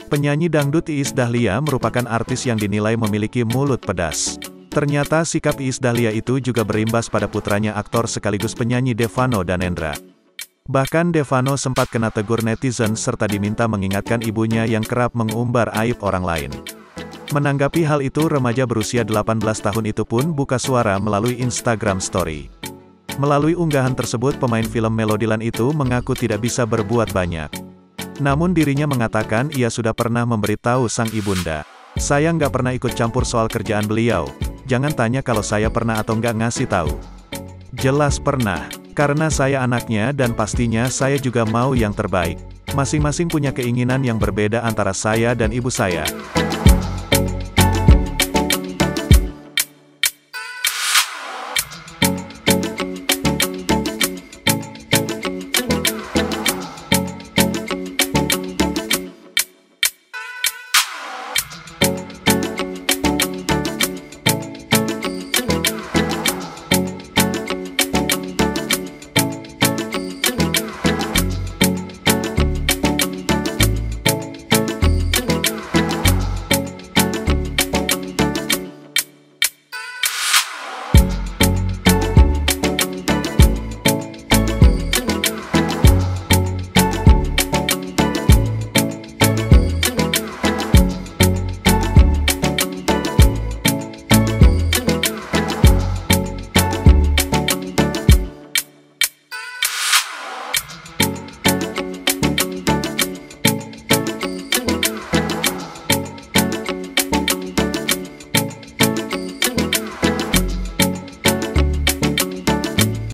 Penyanyi dangdut Iis Dahlia merupakan artis yang dinilai memiliki mulut pedas. Ternyata sikap Iis Dahlia itu juga berimbas pada putranya aktor sekaligus penyanyi Devano Danendra. Bahkan Devano sempat kena tegur netizen serta diminta mengingatkan ibunya yang kerap mengumbar aib orang lain. Menanggapi hal itu, remaja berusia 18 tahun itu pun buka suara melalui Instagram Story. Melalui unggahan tersebut, pemain film Melodiland itu mengaku tidak bisa berbuat banyak. Namun dirinya mengatakan ia sudah pernah memberitahu sang ibunda. Saya nggak pernah ikut campur soal kerjaan beliau. Jangan tanya kalau saya pernah atau nggak ngasih tahu. Jelas pernah. Karena saya anaknya dan pastinya saya juga mau yang terbaik. Masing-masing punya keinginan yang berbeda antara saya dan ibu saya.